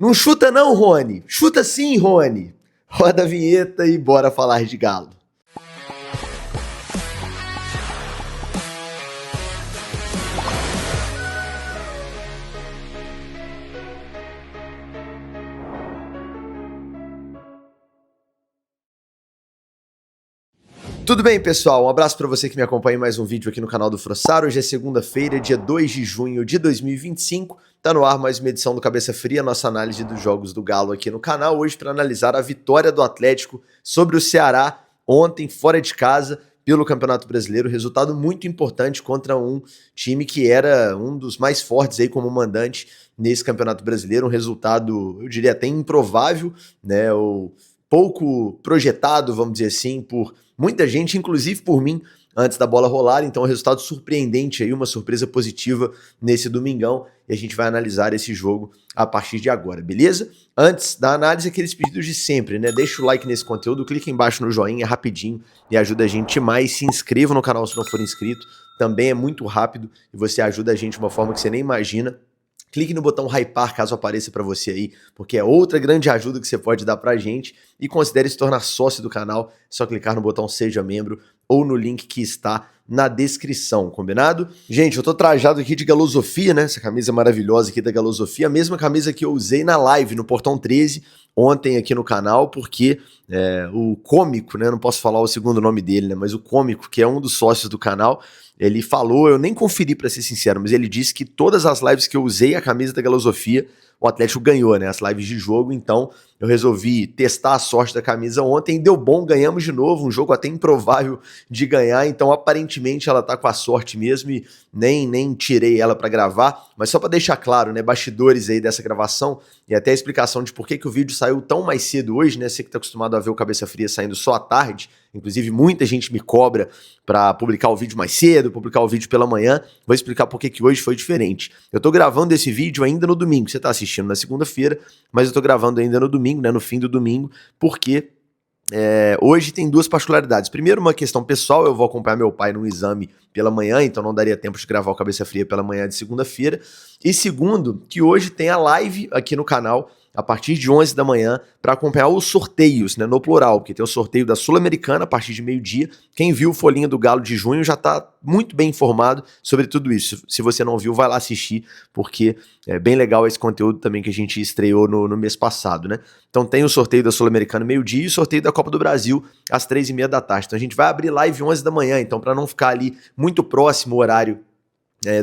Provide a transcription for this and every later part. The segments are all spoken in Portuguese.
Não chuta não, Rony. Chuta sim, Rony. Roda a vinheta e bora falar de Galo. Tudo bem, pessoal? Um abraço para você que me acompanha em mais um vídeo aqui no canal do Frossar. Hoje é segunda-feira, dia 2 de junho de 2025. Tá no ar mais uma edição do Cabeça Fria, nossa análise dos jogos do Galo aqui no canal. Hoje para analisar a vitória do Atlético sobre o Ceará ontem, fora de casa, pelo Campeonato Brasileiro. Resultado muito importante contra um time que era um dos mais fortes aí como mandante nesse Campeonato Brasileiro. Um resultado, eu diria até improvável, né? Ou pouco projetado, vamos dizer assim, por muita gente, inclusive por mim, antes da bola rolar. Então, um resultado surpreendente aí, uma surpresa positiva nesse domingão. E a gente vai analisar esse jogo a partir de agora, beleza? Antes da análise, aqueles pedidos de sempre, né? Deixa o like nesse conteúdo, clica embaixo no joinha rapidinho e ajuda a gente mais. Se inscreva no canal se não for inscrito, também é muito rápido e você ajuda a gente de uma forma que você nem imagina. Clique no botão hypar caso apareça para você aí, porque é outra grande ajuda que você pode dar pra gente. E considere se tornar sócio do canal, é só clicar no botão seja membro ou no link que está na descrição, combinado? Gente, eu tô trajado aqui de Galosofia, né? Essa camisa maravilhosa aqui da Galosofia, a mesma camisa que eu usei na live no Portão 13 ontem aqui no canal, porque o cômico, né? Não posso falar o segundo nome dele, né? Mas o cômico, que é um dos sócios do canal, ele falou, eu nem conferi pra ser sincero, mas ele disse que todas as lives que eu usei a camisa da Galosofia, o Atlético ganhou, né? As lives de jogo, então eu resolvi testar a sorte da camisa ontem, deu bom, ganhamos de novo, um jogo até improvável de ganhar, então aparentemente ela tá com a sorte mesmo e nem tirei ela pra gravar, mas só pra deixar claro, né, bastidores aí dessa gravação e até a explicação de por que o vídeo saiu tão mais cedo hoje, né? Você que tá acostumado a ver o Cabeça Fria saindo só à tarde, inclusive muita gente me cobra pra publicar o vídeo mais cedo, publicar o vídeo pela manhã, vou explicar por que hoje foi diferente. Eu tô gravando esse vídeo ainda no domingo, você tá assistindo na segunda-feira, mas eu tô gravando ainda no domingo, né, no fim do domingo, porque hoje tem duas particularidades. Primeiro, uma questão pessoal, eu vou acompanhar meu pai num exame pela manhã, então não daria tempo de gravar o Cabeça Fria pela manhã de segunda-feira. E segundo, que hoje tem a live aqui no canal, a partir de 11 da manhã, para acompanhar os sorteios, né, no plural, porque tem o sorteio da Sul-Americana a partir de meio-dia. Quem viu o Folhinha do Galo de junho já está muito bem informado sobre tudo isso. Se você não viu, vai lá assistir, porque é bem legal esse conteúdo também que a gente estreou no mês passado, né? Então tem o sorteio da Sul-Americana meio-dia e o sorteio da Copa do Brasil às 3h30 da tarde. Então a gente vai abrir live 11 da manhã, então para não ficar ali muito próximo o horário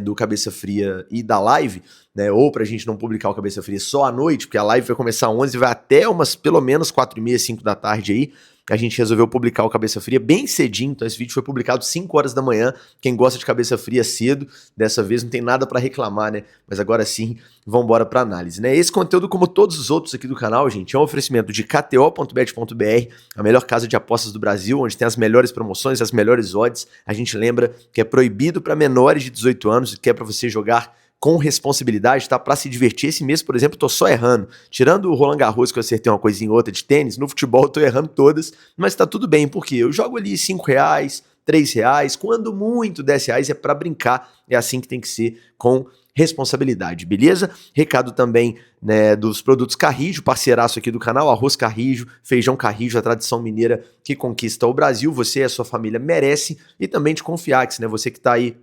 do Cabeça Fria e da live, né, ou pra gente não publicar o Cabeça Fria só à noite, porque a live vai começar às 11 e vai até umas pelo menos 4h30, 5 da tarde aí, a gente resolveu publicar o Cabeça Fria bem cedinho, então esse vídeo foi publicado 5 horas da manhã, quem gosta de Cabeça Fria cedo, dessa vez não tem nada pra reclamar, né, mas agora sim, vambora pra análise, né. Esse conteúdo, como todos os outros aqui do canal, gente, é um oferecimento de kto.bet.br, a melhor casa de apostas do Brasil, onde tem as melhores promoções, as melhores odds. A gente lembra que é proibido para menores de 18 anos e que é para você jogar com responsabilidade, tá? Pra se divertir. Esse mês, por exemplo, tô só errando. Tirando o Roland Garros, que eu acertei uma coisinha ou outra de tênis, no futebol eu tô errando todas, mas tá tudo bem, porque eu jogo ali R$5, R$3, quando muito R$10, é pra brincar, é assim que tem que ser, com responsabilidade, beleza? Recado também, né, dos produtos Carrijo, parceiraço aqui do canal, arroz Carrijo, feijão Carrijo, a tradição mineira que conquista o Brasil, você e a sua família merece, e também de Confiax, né, você que tá aí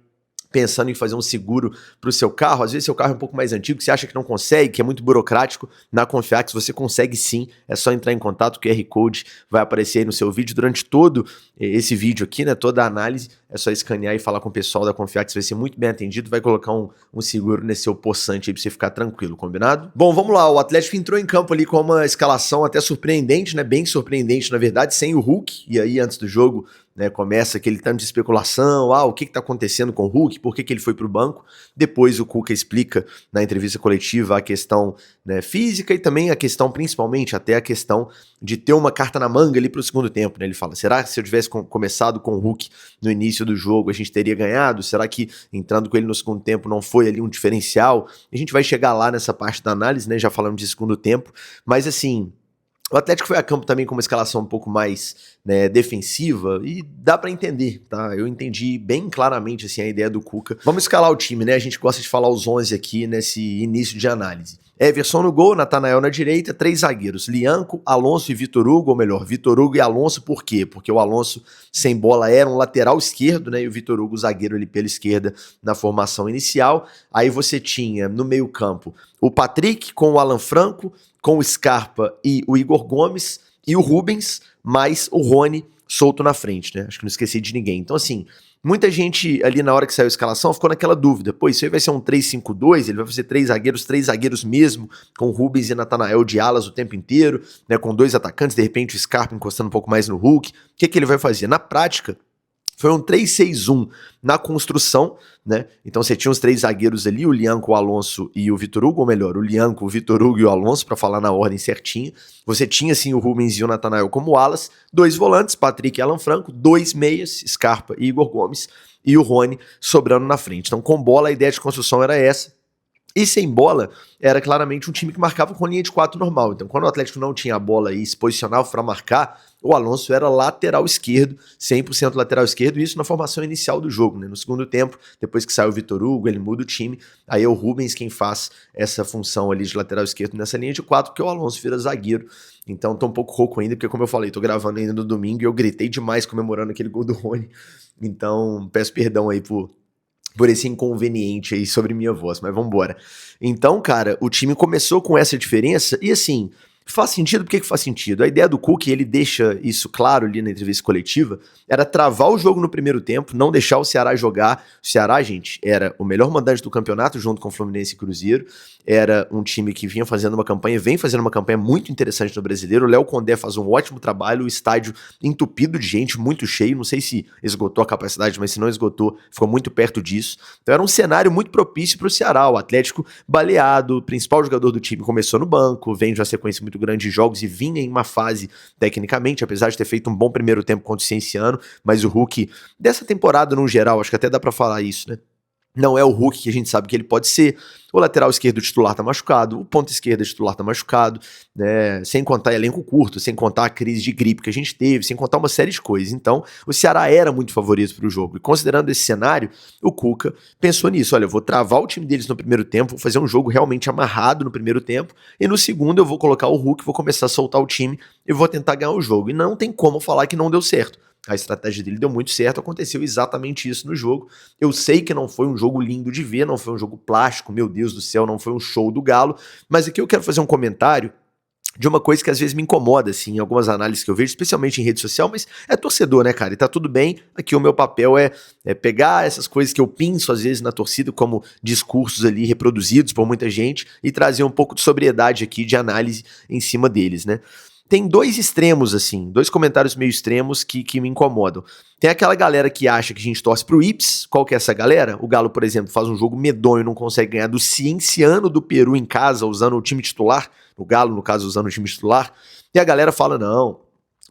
pensando em fazer um seguro para o seu carro, às vezes seu carro é um pouco mais antigo, que você acha que não consegue, que é muito burocrático, na Confiax você consegue sim, é só entrar em contato, o QR Code vai aparecer aí no seu vídeo, durante todo esse vídeo aqui, né, toda a análise, é só escanear e falar com o pessoal da Confiax, vai ser muito bem atendido, vai colocar um seguro nesse seu poçante aí pra você ficar tranquilo, combinado? Bom, vamos lá, o Atlético entrou em campo ali com uma escalação até surpreendente, né, bem surpreendente na verdade, sem o Hulk, e aí antes do jogo, né, começa aquele tanto de especulação, o que tá acontecendo com o Hulk, por que ele foi pro banco, depois o Cuca explica na entrevista coletiva a questão, né, física e também a questão, principalmente, até a questão de ter uma carta na manga ali pro segundo tempo, né, ele fala, será que se eu tivesse começado com o Hulk no início do jogo a gente teria ganhado, será que entrando com ele no segundo tempo não foi ali um diferencial, a gente vai chegar lá nessa parte da análise, né, já falamos de segundo tempo, mas assim, o Atlético foi a campo também com uma escalação um pouco mais, né, defensiva e dá pra entender, tá? Eu entendi bem claramente assim, a ideia do Cuca. Vamos escalar o time, né? A gente gosta de falar os 11 aqui nesse início de análise. Everson no gol, Natanael na direita, 3 zagueiros, Lianco, Alonso e Vitor Hugo, ou melhor, Vitor Hugo e Alonso, por quê? Porque o Alonso sem bola era um lateral esquerdo, né, e o Vitor Hugo zagueiro ali pela esquerda na formação inicial. Aí você tinha no meio campo o Patrick com o Alan Franco, com o Scarpa e o Igor Gomes, e o Rubens, mais o Rony solto na frente, né? Acho que não esqueci de ninguém. Então, assim, muita gente ali na hora que saiu a escalação ficou naquela dúvida. Pô, isso aí vai ser um 3-5-2, ele vai fazer 3 zagueiros mesmo, com Rubens e Natanael de alas o tempo inteiro, né? Com 2 atacantes, de repente o Scarpa encostando um pouco mais no Hulk. O que ele vai fazer? Na prática, foi um 3-6-1 na construção, né? Então você tinha os 3 zagueiros ali, o Lianco, o Alonso e o Vitor Hugo, ou melhor, o Lianco, o Vitor Hugo e o Alonso, para falar na ordem certinha. Você tinha, assim, o Rubens e o Natanael como alas, 2 volantes, Patrick e Alan Franco, 2 meias, Scarpa e Igor Gomes, e o Rony sobrando na frente. Então, com bola, a ideia de construção era essa. E sem bola, era claramente um time que marcava com linha de 4 normal. Então, quando o Atlético não tinha a bola e se posicionava para marcar, o Alonso era lateral esquerdo, 100% lateral esquerdo, e isso na formação inicial do jogo, né? No segundo tempo, depois que sai o Vitor Hugo, ele muda o time, aí é o Rubens quem faz essa função ali de lateral esquerdo nessa linha de 4, porque o Alonso vira zagueiro. Então tô um pouco rouco ainda, porque como eu falei, tô gravando ainda no domingo e eu gritei demais comemorando aquele gol do Rony. Então peço perdão aí por esse inconveniente aí sobre minha voz, mas vambora. Então, cara, o time começou com essa diferença e assim, faz sentido? Por que faz sentido? A ideia do Cook, ele deixa isso claro ali na entrevista coletiva, era travar o jogo no primeiro tempo, não deixar o Ceará jogar. O Ceará, gente, era o melhor mandante do campeonato junto com o Fluminense e Cruzeiro, era um time que vem fazendo uma campanha muito interessante no Brasileiro. O Léo Condé faz um ótimo trabalho, o estádio entupido de gente, muito cheio, não sei se esgotou a capacidade, mas se não esgotou, ficou muito perto disso. Então era um cenário muito propício para o Ceará, o Atlético baleado, o principal jogador do time começou no banco, vem de uma sequência muito grande de jogos e vinha em uma fase tecnicamente, apesar de ter feito um bom primeiro tempo contra o Cienciano, mas o Hulk dessa temporada no geral, acho que até dá pra falar isso, né? Não é o Hulk que a gente sabe que ele pode ser. O lateral esquerdo titular tá machucado, o ponta esquerda titular tá machucado, né? Sem contar elenco curto, sem contar a crise de gripe que a gente teve, sem contar uma série de coisas. Então, o Ceará era muito favorito pro jogo. E considerando esse cenário, o Cuca pensou nisso. Olha, eu vou travar o time deles no primeiro tempo, vou fazer um jogo realmente amarrado no primeiro tempo, e no segundo eu vou colocar o Hulk, vou começar a soltar o time e vou tentar ganhar o jogo. E não tem como falar que não deu certo. A estratégia dele deu muito certo, aconteceu exatamente isso no jogo. Eu sei que não foi um jogo lindo de ver, não foi um jogo plástico, meu Deus do céu, não foi um show do Galo, mas aqui eu quero fazer um comentário de uma coisa que às vezes me incomoda, assim, em algumas análises que eu vejo, especialmente em rede social, mas é torcedor, né, cara? E tá tudo bem, aqui o meu papel é pegar essas coisas que eu pinço às vezes na torcida como discursos ali reproduzidos por muita gente e trazer um pouco de sobriedade aqui, de análise em cima deles, né? Tem 2 extremos, assim, 2 comentários meio extremos que me incomodam. Tem aquela galera que acha que a gente torce pro Ips. Qual que é essa galera? O Galo, por exemplo, faz um jogo medonho e não consegue ganhar do Cienciano do Peru em casa, usando o time titular. O Galo, no caso, usando o time titular. E a galera fala, não,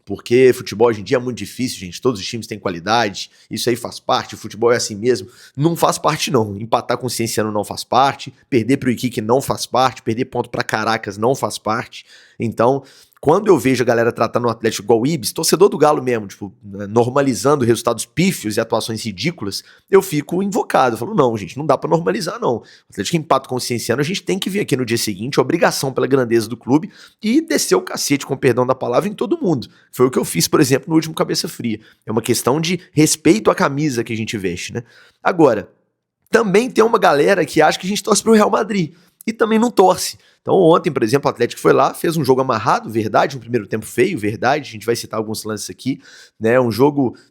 porque futebol hoje em dia é muito difícil, gente. Todos os times têm qualidade, isso aí faz parte, o futebol é assim mesmo. Não faz parte, não. Empatar com o Cienciano não faz parte, perder pro Iquique não faz parte, perder ponto pra Caracas não faz parte. Então, quando eu vejo a galera tratando o Atlético igual o Ibis, torcedor do Galo mesmo, tipo, normalizando resultados pífios e atuações ridículas, eu fico invocado. Eu falo, não, gente, não dá pra normalizar, não. O Atlético empata com o Cienciano, a gente tem que vir aqui no dia seguinte, obrigação pela grandeza do clube, e descer o cacete, com perdão da palavra, em todo mundo. Foi o que eu fiz, por exemplo, no último Cabeça Fria. É uma questão de respeito à camisa que a gente veste, né? Agora, também tem uma galera que acha que a gente torce pro Real Madrid, e também não torce. Então ontem, por exemplo, o Atlético foi lá, fez um jogo amarrado, verdade, um primeiro tempo feio, verdade, a gente vai citar alguns lances aqui, né,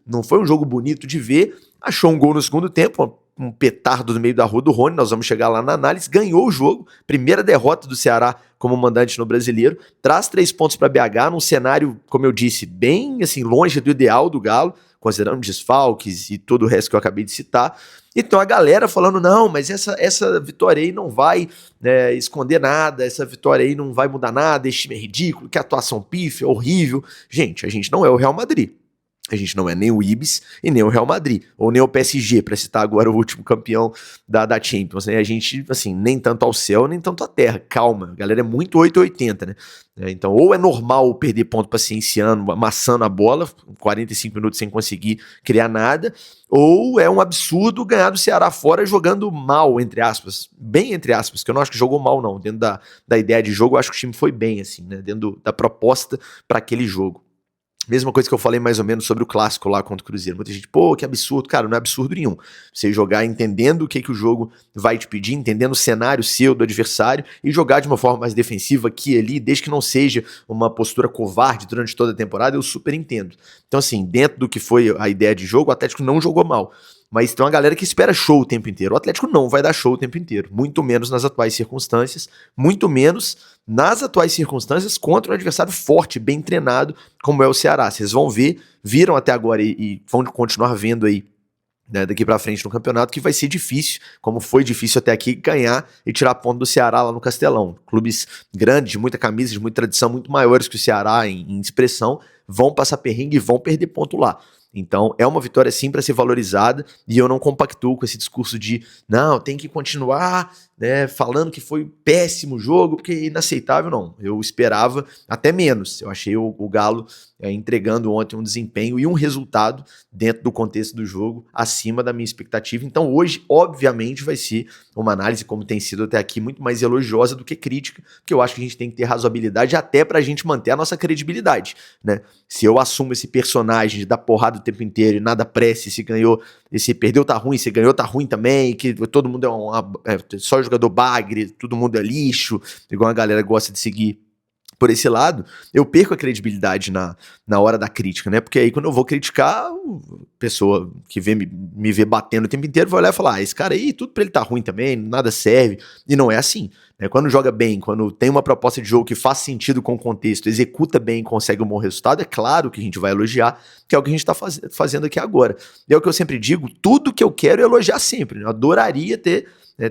não foi um jogo bonito de ver, achou um gol no segundo tempo, um petardo no meio da rua do Rony, nós vamos chegar lá na análise, ganhou o jogo, primeira derrota do Ceará como mandante no Brasileiro, traz 3 pontos para BH, num cenário, como eu disse, bem assim, longe do ideal do Galo, considerando desfalques e todo o resto que eu acabei de citar. Então a galera falando, não, mas essa vitória aí não vai esconder nada, essa vitória aí não vai mudar nada, esse time é ridículo, que atuação pífia, horrível. Gente, a gente não é o Real Madrid. A gente não é nem o Ibis e nem o Real Madrid, ou nem o PSG, para citar agora o último campeão da Champions, né? A gente, assim, nem tanto ao céu, nem tanto à terra. Calma, a galera é muito 880, né? Então, ou é normal perder ponto pacienciando, amassando a bola, 45 minutos sem conseguir criar nada, ou é um absurdo ganhar do Ceará fora jogando mal, entre aspas, bem entre aspas, que eu não acho que jogou mal não, dentro da ideia de jogo, eu acho que o time foi bem, assim, né? Dentro da proposta para aquele jogo. Mesma coisa que eu falei mais ou menos sobre o clássico lá contra o Cruzeiro. Muita gente, pô, que absurdo. Cara, não é absurdo nenhum. Você jogar entendendo o que o jogo vai te pedir, entendendo o cenário seu, do adversário, e jogar de uma forma mais defensiva aqui e ali, desde que não seja uma postura covarde durante toda a temporada, eu super entendo. Então, assim, dentro do que foi a ideia de jogo, o Atlético não jogou mal. Mas tem uma galera que espera show o tempo inteiro. O Atlético não vai dar show o tempo inteiro. Muito menos nas atuais circunstâncias. Muito menos nas atuais circunstâncias contra um adversário forte, bem treinado, como é o Ceará. Vocês vão ver, viram até agora e vão continuar vendo aí, né, daqui pra frente no campeonato, que vai ser difícil, como foi difícil até aqui, ganhar e tirar ponto do Ceará lá no Castelão. Clubes grandes, de muita camisa, de muita tradição, muito maiores que o Ceará em expressão, vão passar perrengue e vão perder ponto lá. Então é uma vitória sim para ser valorizada, e eu não compactuo com esse discurso de não, tem que continuar, né, falando que foi péssimo jogo, porque é inaceitável. Não, eu esperava até menos. Eu achei o Galo entregando ontem um desempenho e um resultado dentro do contexto do jogo acima da minha expectativa. Então hoje, obviamente, vai ser uma análise, como tem sido até aqui, muito mais elogiosa do que crítica, porque eu acho que a gente tem que ter razoabilidade até pra gente manter a nossa credibilidade, né? Se eu assumo esse personagem de dar porrada o tempo inteiro e nada prece, se ganhou, se perdeu tá ruim, se ganhou tá ruim também, que todo mundo só jogador bagre, todo mundo é lixo, igual a galera gosta de seguir por esse lado, eu perco a credibilidade na hora da crítica, né? Porque aí quando eu vou criticar, a pessoa que me vê batendo o tempo inteiro vai olhar e falar, esse cara aí, tudo pra ele tá ruim também, nada serve, e não é assim, né? Quando joga bem, quando tem uma proposta de jogo que faz sentido com o contexto, executa bem, consegue um bom resultado, é claro que a gente vai elogiar, que é o que a gente tá fazendo aqui agora. E é o que eu sempre digo, tudo que eu quero é elogiar sempre, né? Eu adoraria ter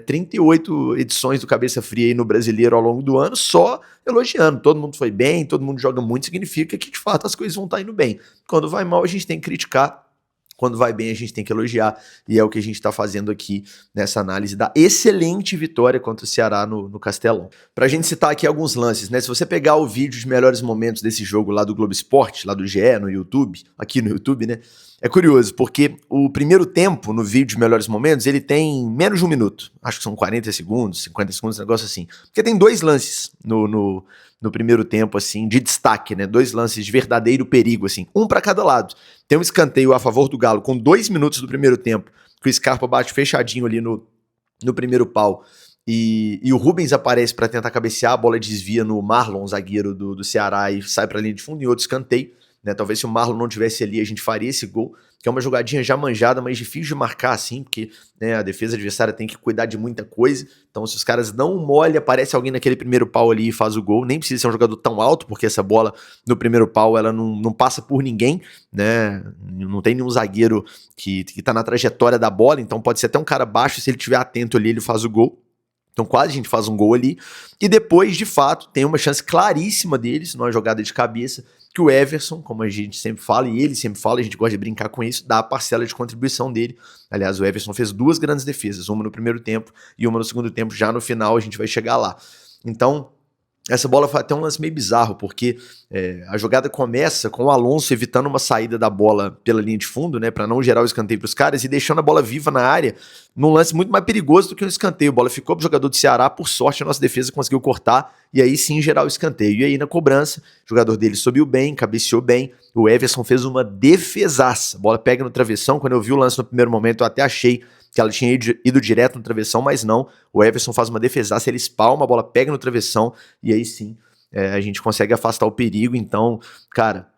38 edições do Cabeça Fria aí no Brasileiro ao longo do ano, só elogiando. Todo mundo foi bem, todo mundo joga muito, significa que de fato as coisas vão estar indo bem. Quando vai mal, a gente tem que criticar. Quando vai bem, a gente tem que elogiar, e é o que a gente está fazendo aqui nessa análise da excelente vitória contra o Ceará no Castelão. Pra gente citar aqui alguns lances, né? Se você pegar o vídeo de melhores momentos desse jogo lá do Globo Esporte, lá do GE, no YouTube, aqui no YouTube, né? É curioso, porque o primeiro tempo no vídeo de melhores momentos, ele tem menos de um minuto. Acho que são 40 segundos, 50 segundos, um negócio assim. Porque tem dois lances no primeiro tempo, assim, de destaque, né? Dois lances de verdadeiro perigo, assim. Um para cada lado. Tem um escanteio a favor do Galo com 2 minutos do primeiro tempo, que o Scarpa bate fechadinho ali no primeiro pau. E o Rubens aparece para tentar cabecear, a bola desvia no Marlon, zagueiro do Ceará, e sai para a linha de fundo, em outro escanteio. Né, talvez se o Marlon não tivesse ali, a gente faria esse gol, que é uma jogadinha já manjada, mas difícil de marcar assim, porque, né, a defesa adversária tem que cuidar de muita coisa. Então se os caras não molham, aparece alguém naquele primeiro pau ali e faz o gol. Nem precisa ser um jogador tão alto, porque essa bola no primeiro pau ela não passa por ninguém, né? Não tem nenhum zagueiro que tá na trajetória da bola, então pode ser até um cara baixo, se ele estiver atento ali ele faz o gol. Então quase a gente faz um gol ali, e depois de fato tem uma chance claríssima deles, numa jogada de cabeça, que o Everson, como a gente sempre fala, e ele sempre fala, a gente gosta de brincar com isso, dá a parcela de contribuição dele. Aliás, o Everson fez 2 grandes defesas, uma no primeiro tempo e uma no segundo tempo, já no final a gente vai chegar lá. Então, essa bola foi até um lance meio bizarro, porque a jogada começa com o Alonso evitando uma saída da bola pela linha de fundo, né, para não gerar o escanteio para os caras, e deixando a bola viva na área, num lance muito mais perigoso do que um escanteio. A bola ficou pro jogador do Ceará, por sorte a nossa defesa conseguiu cortar, e aí sim gerar o escanteio. E aí na cobrança, o jogador dele subiu bem, cabeceou bem, o Everson fez uma defesaça, a bola pega no travessão. Quando eu vi o lance no primeiro momento, eu até achei que ela tinha ido direto no travessão, mas não, o Everson faz uma defesaça, ele espalma, a bola pega no travessão, e aí sim a gente consegue afastar o perigo. Então, cara,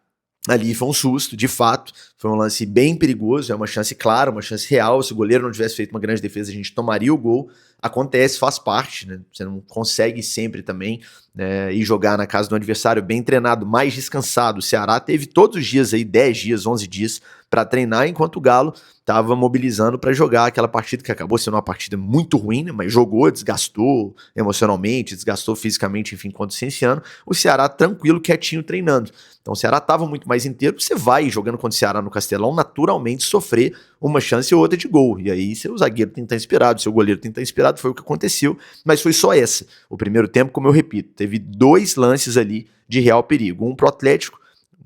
ali foi um susto, de fato, foi um lance bem perigoso, é uma chance clara, uma chance real. Se o goleiro não tivesse feito uma grande defesa, a gente tomaria o gol. acontece, faz parte, né? Você não consegue sempre também, né, ir jogar na casa do adversário bem treinado, mais descansado. O Ceará teve todos os dias aí, 10 dias, 11 dias para treinar, enquanto o Galo estava mobilizando para jogar aquela partida que acabou sendo uma partida muito ruim, né, mas jogou, desgastou emocionalmente, desgastou fisicamente, enfim, contra o Cienciano. O Ceará tranquilo, quietinho, treinando. Então o Ceará estava muito mais inteiro, você vai jogando contra o Ceará no Castelão, naturalmente sofrer uma chance ou outra de gol. E aí seu zagueiro tem que estar inspirado, seu goleiro tem que estar inspirado, foi o que aconteceu, mas foi só essa. O primeiro tempo, como eu repito, teve 2 lances ali de real perigo. Um pro Atlético,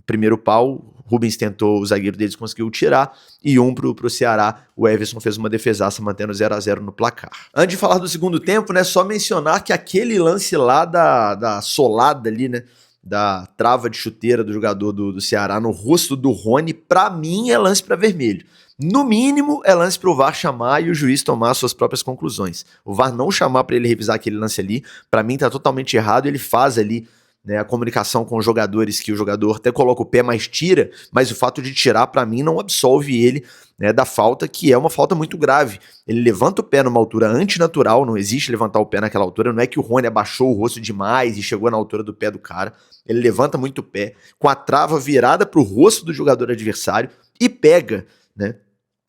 primeiro pau, Rubens tentou, o zagueiro deles conseguiu tirar, e um pro Ceará, o Everson fez uma defesaça mantendo 0-0 no placar. Antes de falar do segundo tempo, né, só mencionar que aquele lance lá da solada ali, né, da trava de chuteira do jogador do Ceará no rosto do Rony, pra mim é lance pra vermelho. No mínimo, é lance pro VAR chamar e o juiz tomar suas próprias conclusões. O VAR não chamar pra ele revisar aquele lance ali, pra mim tá totalmente errado, ele faz ali, né, a comunicação com os jogadores, que o jogador até coloca o pé, mas tira, mas o fato de tirar, pra mim, não absolve ele, né, da falta, que é uma falta muito grave. Ele levanta o pé numa altura antinatural, não existe levantar o pé naquela altura, não é que o Rony abaixou o rosto demais e chegou na altura do pé do cara, ele levanta muito o pé, com a trava virada pro rosto do jogador adversário e pega, né?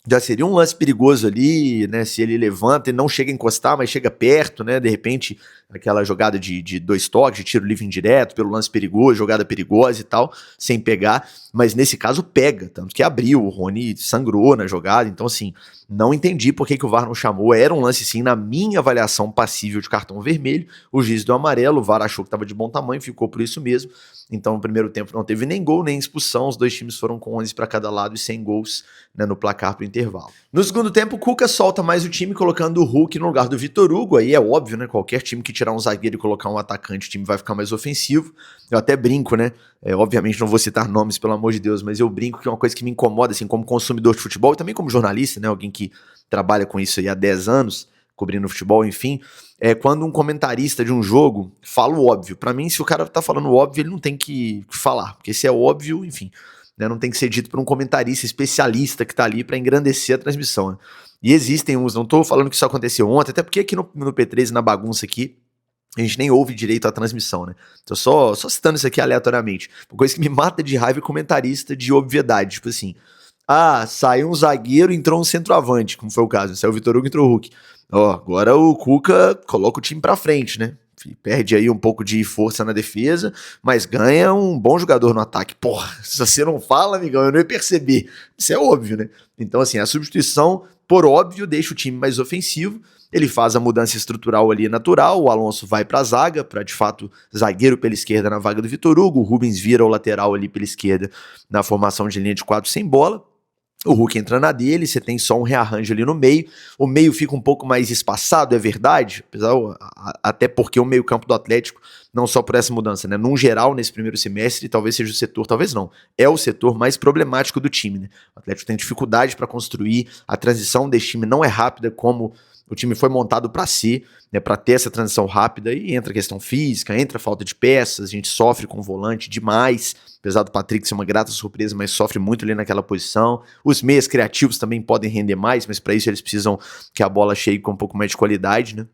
Já seria um lance perigoso ali, né? Se ele levanta e não chega a encostar, mas chega perto, né? De repente, aquela jogada de 2 toques, de tiro livre indireto, pelo lance perigoso, jogada perigosa e tal, sem pegar. Mas nesse caso pega, tanto que abriu, o Rony sangrou na jogada. Então, assim, não entendi por que o VAR não chamou. Era um lance, sim, na minha avaliação, passível de cartão vermelho. O juiz deu amarelo, o VAR achou que estava de bom tamanho, ficou por isso mesmo. Então, no primeiro tempo não teve nem gol, nem expulsão. Os 2 times foram com 11 para cada lado e sem gols, né, no placar pro intervalo. No segundo tempo, o Cuca solta mais o time, colocando o Hulk no lugar do Vitor Hugo. Aí é óbvio, né? Qualquer time que tirar um zagueiro e colocar um atacante, o time vai ficar mais ofensivo. Eu até brinco, né? Obviamente não vou citar nomes, pelo amor de Deus, mas eu brinco que é uma coisa que me incomoda, assim, como consumidor de futebol e também como jornalista, né? Alguém que trabalha com isso aí há 10 anos, cobrindo futebol, enfim. É quando um comentarista de um jogo fala o óbvio. Pra mim, se o cara tá falando o óbvio, ele não tem que falar, porque se é óbvio, enfim, né, não tem que ser dito por um comentarista especialista que tá ali pra engrandecer a transmissão, né? E existem uns, não tô falando que isso aconteceu ontem, até porque aqui no P13, na bagunça aqui, a gente nem ouve direito a transmissão, né? Tô só citando isso aqui aleatoriamente. Uma coisa que me mata de raiva é comentarista de obviedade, tipo assim, saiu um zagueiro, entrou um centroavante, como foi o caso, saiu o Vitor Hugo, entrou o Hulk. Ó, agora o Cuca coloca o time pra frente, né? Perde aí um pouco de força na defesa, mas ganha um bom jogador no ataque. Porra, se você não fala, amigão, eu não ia perceber. Isso é óbvio, né? Então, assim, a substituição, por óbvio, deixa o time mais ofensivo. Ele faz a mudança estrutural ali natural, o Alonso vai pra zaga, pra de fato zagueiro pela esquerda na vaga do Vitor Hugo, o Rubens vira o lateral ali pela esquerda na formação de linha de 4 sem bola. O Hulk entra na dele, você tem só um rearranjo ali no meio, o meio fica um pouco mais espaçado, é verdade, até porque o meio campo do Atlético, não só por essa mudança, né, num geral nesse primeiro semestre, talvez seja o setor, talvez não, é o setor mais problemático do time, né, o Atlético tem dificuldade para construir, a transição desse time não é rápida como o time foi montado para ser, né, para ter essa transição rápida, e entra a questão física, entra a falta de peças, a gente sofre com o volante demais, apesar do Patrick ser uma grata surpresa, mas sofre muito ali naquela posição. Os meias criativos também podem render mais, mas para isso eles precisam que a bola chegue com um pouco mais de qualidade, né?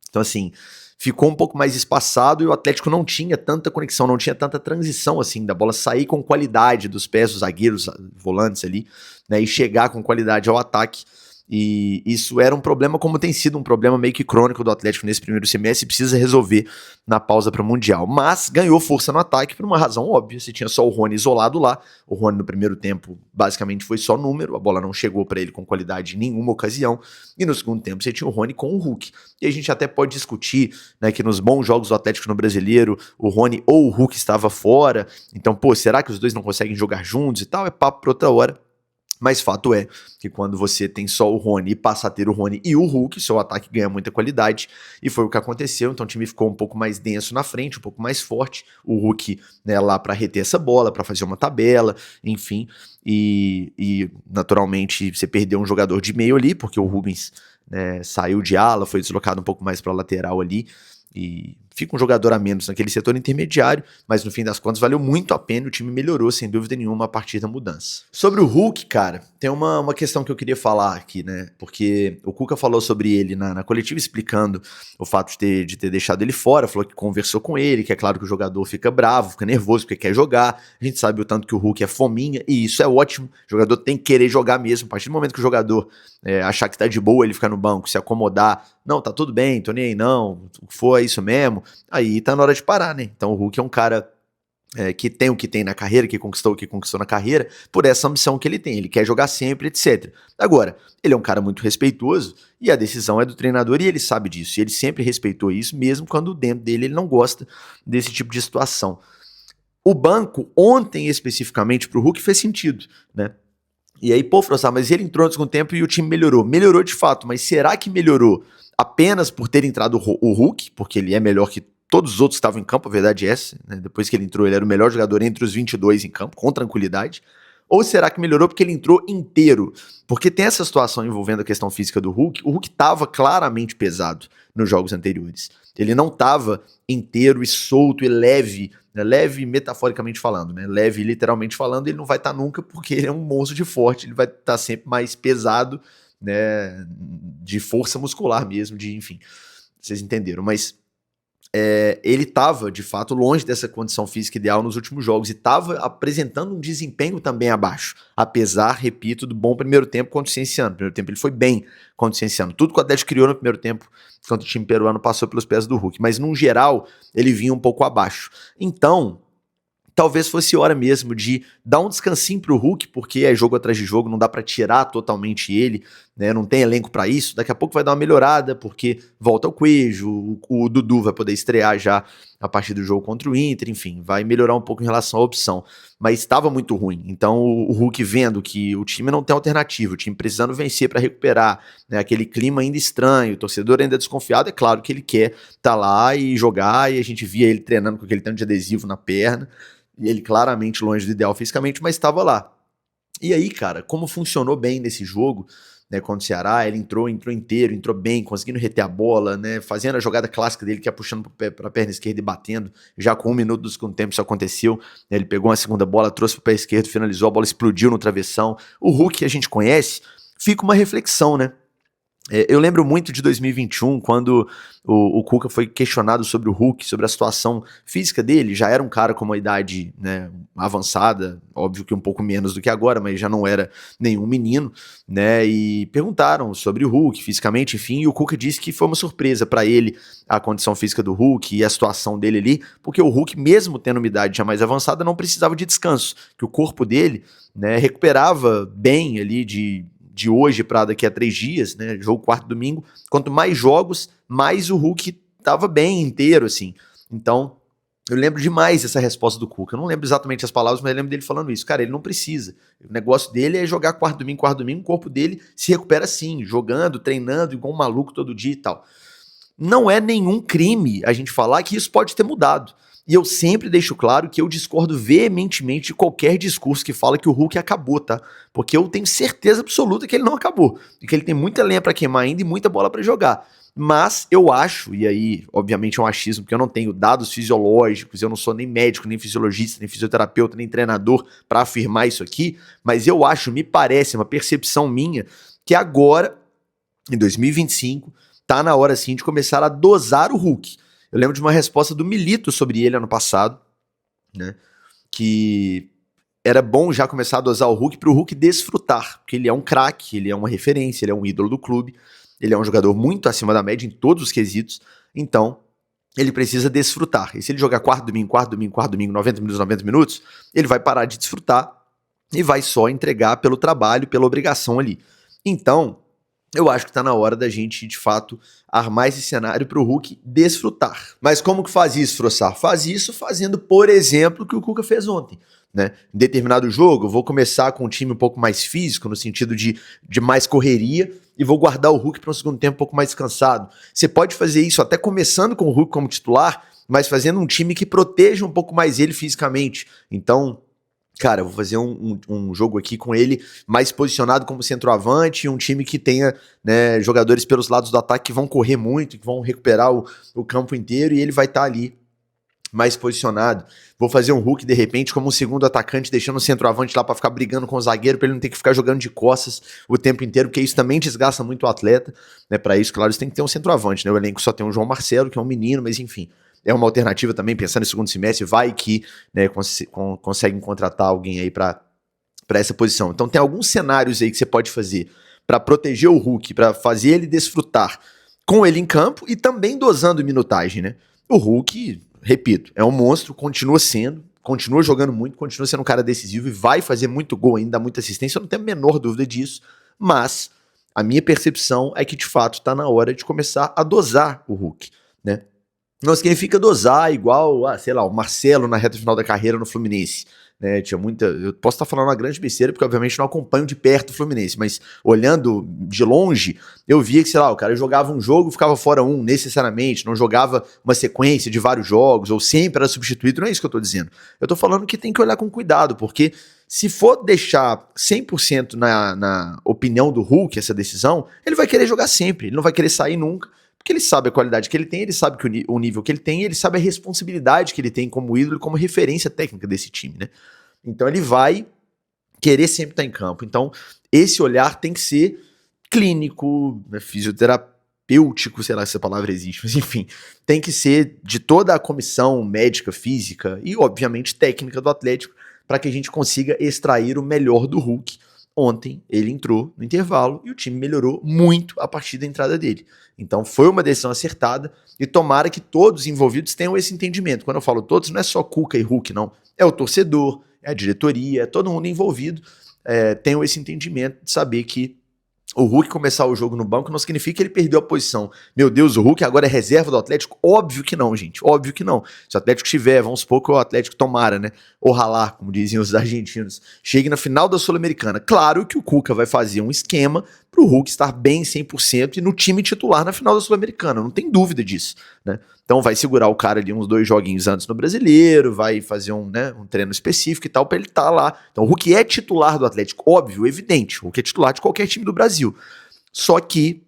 Então, assim, ficou um pouco mais espaçado e o Atlético não tinha tanta conexão, não tinha tanta transição, assim, da bola sair com qualidade dos pés dos zagueiros, volantes ali, né, e chegar com qualidade ao ataque. E isso era um problema, como tem sido um problema meio que crônico do Atlético nesse primeiro semestre, e precisa resolver na pausa para o Mundial. Mas ganhou força no ataque por uma razão óbvia. Você tinha só o Rony isolado lá. O Rony no primeiro tempo basicamente foi só número, a bola não chegou para ele com qualidade em nenhuma ocasião. E no segundo tempo você tinha o Rony com o Hulk. E a gente até pode discutir, né, que nos bons jogos do Atlético no Brasileiro, o Rony ou o Hulk estava fora. Então, pô, será que os dois não conseguem jogar juntos e tal? É papo para outra hora. Mas fato é que quando você tem só o Rony e passa a ter o Rony e o Hulk, seu ataque ganha muita qualidade, e foi o que aconteceu. Então o time ficou um pouco mais denso na frente, um pouco mais forte, o Hulk, né, lá para reter essa bola, para fazer uma tabela, enfim, e naturalmente você perdeu um jogador de meio ali, porque o Rubens, né, saiu de ala, foi deslocado um pouco mais para lateral ali, e fica um jogador a menos naquele setor intermediário, mas no fim das contas valeu muito a pena, o time melhorou sem dúvida nenhuma a partir da mudança. Sobre o Hulk, cara, tem uma questão que eu queria falar aqui, né, porque o Cuca falou sobre ele na coletiva explicando o fato de ter deixado ele fora, falou que conversou com ele, que é claro que o jogador fica bravo, fica nervoso porque quer jogar, a gente sabe o tanto que o Hulk é fominha, e isso é ótimo, o jogador tem que querer jogar mesmo, a partir do momento que o jogador achar que tá de boa, ele ficar no banco, se acomodar, não, tá tudo bem, tô nem aí não, o que for é isso mesmo, aí tá na hora de parar, né? Então o Hulk é um cara que tem o que tem na carreira, que conquistou o que conquistou na carreira, por essa ambição que ele tem, ele quer jogar sempre, etc. Agora, ele é um cara muito respeitoso, e a decisão é do treinador, e ele sabe disso, e ele sempre respeitou isso, mesmo quando dentro dele ele não gosta desse tipo de situação. O banco, ontem especificamente, pro Hulk fez sentido, né? E aí, pô, Frossar, mas ele entrou antes com o tempo e o time melhorou. Melhorou de fato, mas será que melhorou apenas por ter entrado o Hulk? Porque ele é melhor que todos os outros que estavam em campo, a verdade é essa. Né? Depois que ele entrou, ele era o melhor jogador entre os 22 em campo, com tranquilidade. Ou será que melhorou porque ele entrou inteiro? Porque tem essa situação envolvendo a questão física do Hulk. O Hulk estava claramente pesado nos jogos anteriores. Ele não estava inteiro e solto e leve, né? Leve metaforicamente falando, né? Leve literalmente falando, ele não vai estar nunca porque ele é um monstro de forte, ele vai estar sempre mais pesado, né? De força muscular mesmo, enfim, vocês entenderam, mas ele estava, de fato, longe dessa condição física ideal nos últimos jogos e estava apresentando um desempenho também abaixo, apesar, repito, do bom primeiro tempo contra o Cienciano. No primeiro tempo ele foi bem contra o Cienciano. Tudo que o Atlético criou no primeiro tempo contra o time peruano passou pelos pés do Hulk, mas, no geral, ele vinha um pouco abaixo. Então, talvez fosse hora mesmo de dar um descansinho pro Hulk, porque é jogo atrás de jogo, não dá pra tirar totalmente ele, né? Não tem elenco pra isso. Daqui a pouco vai dar uma melhorada, porque volta o Coelho, o Dudu vai poder estrear já a partir do jogo contra o Inter, enfim, vai melhorar um pouco em relação à opção. Mas estava muito ruim. Então o Hulk vendo que o time não tem alternativa, o time precisando vencer pra recuperar, né? Aquele clima ainda estranho, o torcedor ainda desconfiado, é claro que ele quer tá lá e jogar, e a gente via ele treinando com aquele tanto de adesivo na perna. E ele claramente longe do ideal fisicamente, mas estava lá. E aí, cara, como funcionou bem nesse jogo, né, contra o Ceará, ele entrou inteiro, entrou bem, conseguindo reter a bola, né, fazendo a jogada clássica dele, que é puxando para a perna esquerda e batendo, já com 1 minuto do segundo tempo isso aconteceu, né, ele pegou uma segunda bola, trouxe para o pé esquerdo, finalizou, a bola explodiu no travessão. O Hulk que a gente conhece, fica uma reflexão, né? Eu lembro muito de 2021, quando o Cuca foi questionado sobre o Hulk, sobre a situação física dele. Já era um cara com uma idade, né, avançada, óbvio que um pouco menos do que agora, mas já não era nenhum menino, né? E perguntaram sobre o Hulk fisicamente, enfim, e o Cuca disse que foi uma surpresa para ele a condição física do Hulk e a situação dele ali, porque o Hulk, mesmo tendo uma idade já mais avançada, não precisava de descanso, que o corpo dele, né, recuperava bem ali de hoje para daqui a 3 dias, né, jogo quarto domingo, quanto mais jogos, mais o Hulk tava bem inteiro, assim. Então, eu lembro demais essa resposta do Cuca. Eu não lembro exatamente as palavras, mas eu lembro dele falando isso. Cara, ele não precisa. O negócio dele é jogar quarto domingo, o corpo dele se recupera assim, jogando, treinando, igual um maluco todo dia e tal. Não é nenhum crime a gente falar que isso pode ter mudado. E eu sempre deixo claro que eu discordo veementemente de qualquer discurso que fala que o Hulk acabou, tá? Porque eu tenho certeza absoluta que ele não acabou. E que ele tem muita lenha pra queimar ainda e muita bola pra jogar. Mas eu acho, e aí, obviamente é um achismo, porque eu não tenho dados fisiológicos, eu não sou nem médico, nem fisiologista, nem fisioterapeuta, nem treinador pra afirmar isso aqui, mas eu acho, me parece, uma percepção minha, que agora, em 2025, tá na hora sim de começar a dosar o Hulk. Eu lembro de uma resposta do Milito sobre ele ano passado, né? Que era bom já começar a dosar o Hulk para o Hulk desfrutar, porque ele é um craque, ele é uma referência, ele é um ídolo do clube, ele é um jogador muito acima da média em todos os quesitos, então ele precisa desfrutar. E se ele jogar quarto domingo, 90 minutos, ele vai parar de desfrutar e vai só entregar pelo trabalho, pela obrigação ali. Então, eu acho que tá na hora da gente, de fato, armar esse cenário pro Hulk desfrutar. Mas como que faz isso, Frossar? Faz isso fazendo, por exemplo, o que o Cuca fez ontem, né? Em determinado jogo, eu vou começar com um time um pouco mais físico, no sentido de mais correria, e vou guardar o Hulk para um segundo tempo um pouco mais descansado. Você pode fazer isso até começando com o Hulk como titular, mas fazendo um time que proteja um pouco mais ele fisicamente. Então, cara, eu vou fazer um jogo aqui com ele mais posicionado como centroavante, um time que tenha, né, jogadores pelos lados do ataque que vão correr muito, que vão recuperar o campo inteiro, e ele vai estar ali mais posicionado. Vou fazer um Hulk, de repente, como um segundo atacante, deixando o centroavante lá pra ficar brigando com o zagueiro, pra ele não ter que ficar jogando de costas o tempo inteiro, porque isso também desgasta muito o atleta, né? Pra isso, claro, você tem que ter um centroavante, né? O elenco só tem o João Marcelo, que é um menino, mas enfim, é uma alternativa também, pensando em segundo semestre, vai que, né, conseguem contratar alguém aí pra essa posição. Então tem alguns cenários aí que você pode fazer pra proteger o Hulk, pra fazer ele desfrutar com ele em campo e também dosando minutagem, né? O Hulk, repito, é um monstro, continua sendo, continua jogando muito, continua sendo um cara decisivo e vai fazer muito gol ainda, muita assistência, eu não tenho a menor dúvida disso, mas a minha percepção é que de fato está na hora de começar a dosar o Hulk, né? Não significa dosar igual, sei lá, o Marcelo na reta final da carreira no Fluminense, né? Tinha muita. Eu posso estar falando uma grande besteira, porque obviamente não acompanho de perto o Fluminense, mas olhando de longe, eu via que, sei lá, o cara jogava um jogo, ficava fora um, necessariamente, não jogava uma sequência de vários jogos, ou sempre era substituído, não é isso que eu tô dizendo. Eu tô falando que tem que olhar com cuidado, porque se for deixar 100% na opinião do Hulk essa decisão, ele vai querer jogar sempre, ele não vai querer sair nunca. Porque ele sabe a qualidade que ele tem, ele sabe que o nível que ele tem, ele sabe a responsabilidade que ele tem como ídolo, como referência técnica desse time, né? Então ele vai querer sempre estar em campo. Então esse olhar tem que ser clínico, né, fisioterapêutico, sei lá se essa palavra existe, mas enfim, tem que ser de toda a comissão médica, física e obviamente técnica do Atlético para que a gente consiga extrair o melhor do Hulk. Ontem ele entrou no intervalo e o time melhorou muito a partir da entrada dele. Então foi uma decisão acertada e tomara que todos os envolvidos tenham esse entendimento. Quando eu falo todos, não é só Cuca e Hulk, não. É o torcedor, é a diretoria, é todo mundo envolvido. Tenham esse entendimento de saber que o Hulk começar o jogo no banco não significa que ele perdeu a posição. Meu Deus, o Hulk agora é reserva do Atlético? Óbvio que não, gente. Óbvio que não. Se o Atlético tiver, vamos supor que o Atlético tomara, né? Ou ralar, como diziam os argentinos, chegue na final da Sul-Americana. Claro que o Cuca vai fazer um esquema pro Hulk estar bem 100% e no time titular na final da Sul-Americana. Não tem dúvida disso, né? Então vai segurar o cara ali uns 2 joguinhos antes no Brasileiro, vai fazer um treino específico e tal pra ele estar lá. Então o Hulk é titular do Atlético, óbvio, evidente. O Hulk é titular de qualquer time do Brasil. Só que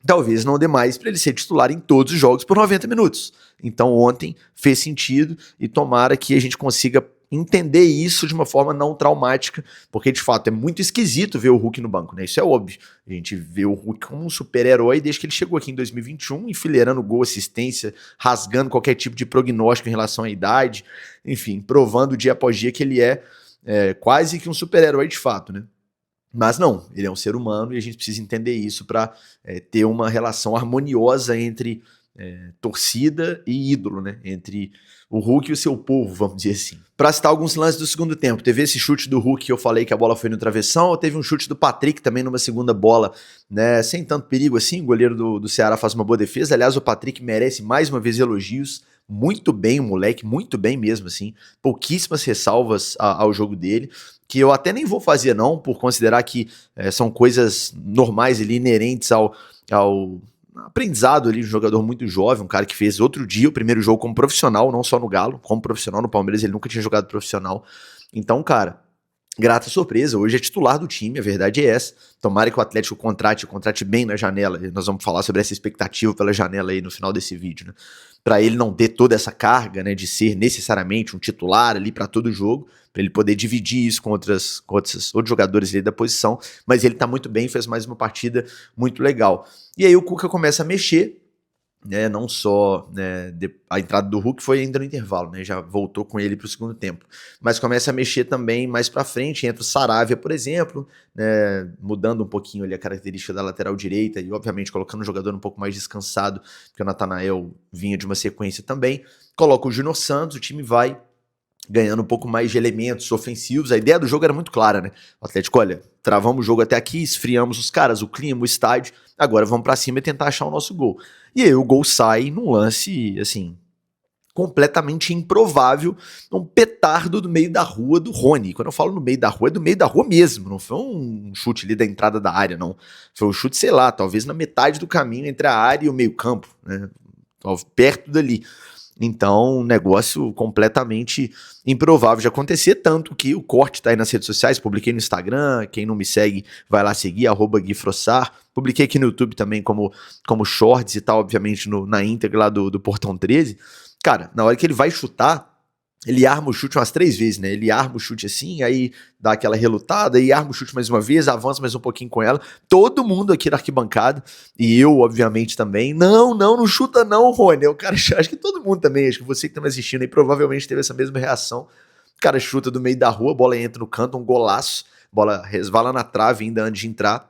talvez não dê mais para ele ser titular em todos os jogos por 90 minutos. Então ontem fez sentido e tomara que a gente consiga entender isso de uma forma não traumática, porque de fato é muito esquisito ver o Hulk no banco, né? Isso é óbvio. A gente vê o Hulk como um super-herói desde que ele chegou aqui em 2021, enfileirando gol, assistência, rasgando qualquer tipo de prognóstico em relação à idade, enfim, provando dia após dia que ele é quase que um super-herói de fato, né? Mas não, ele é um ser humano e a gente precisa entender isso para ter uma relação harmoniosa entre torcida e ídolo, né? Entre o Hulk e o seu povo, vamos dizer assim. Pra citar alguns lances do segundo tempo, teve esse chute do Hulk que eu falei que a bola foi no travessão, ou teve um chute do Patrick também numa segunda bola, né? Sem tanto perigo assim, o goleiro do Ceará faz uma boa defesa. Aliás, o Patrick merece mais uma vez elogios. Muito bem o moleque, muito bem mesmo, assim. Pouquíssimas ressalvas ao jogo dele, que eu até nem vou fazer não, por considerar que são coisas normais ali, inerentes ao aprendizado ali, um jogador muito jovem, um cara que fez outro dia o primeiro jogo como profissional, não só no Galo, como profissional no Palmeiras, ele nunca tinha jogado profissional. Então, cara, grata surpresa, hoje é titular do time, a verdade é essa. Tomara que o Atlético contrate bem na janela, nós vamos falar sobre essa expectativa pela janela aí no final desse vídeo, né? Para ele não ter toda essa carga, né, de ser necessariamente um titular ali para todo jogo, para ele poder dividir isso com outros jogadores ali da posição, mas ele tá muito bem, fez mais uma partida muito legal. E aí o Cuca começa a mexer, né, não só, né, a entrada do Hulk foi ainda no intervalo, né, já voltou com ele para o segundo tempo, mas começa a mexer também mais para frente, entra o Saravia, por exemplo, né, mudando um pouquinho ali a característica da lateral direita e obviamente colocando o jogador um pouco mais descansado, porque o Natanael vinha de uma sequência também, coloca o Júnior Santos, o time vai ganhando um pouco mais de elementos ofensivos. A ideia do jogo era muito clara, né? O Atlético, olha, travamos o jogo até aqui, esfriamos os caras, o clima, o estádio, agora vamos pra cima e tentar achar o nosso gol. E aí o gol sai num lance, assim, completamente improvável, um petardo do meio da rua do Rony. Quando eu falo no meio da rua, é do meio da rua mesmo, não foi um chute ali da entrada da área, não. Foi um chute, sei lá, talvez na metade do caminho entre a área e o meio campo, né? Perto dali. Então, um negócio completamente improvável de acontecer, tanto que o corte tá aí nas redes sociais, publiquei no Instagram, quem não me segue vai lá seguir, @GuiFrossar, publiquei aqui no YouTube também como shorts e tal, obviamente na íntegra lá do Portão 13. Cara, na hora que ele vai chutar, ele arma o chute umas 3 vezes, né? Ele arma o chute assim, aí dá aquela relutada, e arma o chute mais uma vez, avança mais um pouquinho com ela. Todo mundo aqui na arquibancada, e eu, obviamente, também. Não chuta não, Rony. O cara, acho que todo mundo também, acho que você que tá me assistindo aí, provavelmente teve essa mesma reação. O cara chuta do meio da rua, a bola entra no canto, um golaço, bola resvala na trave ainda antes de entrar.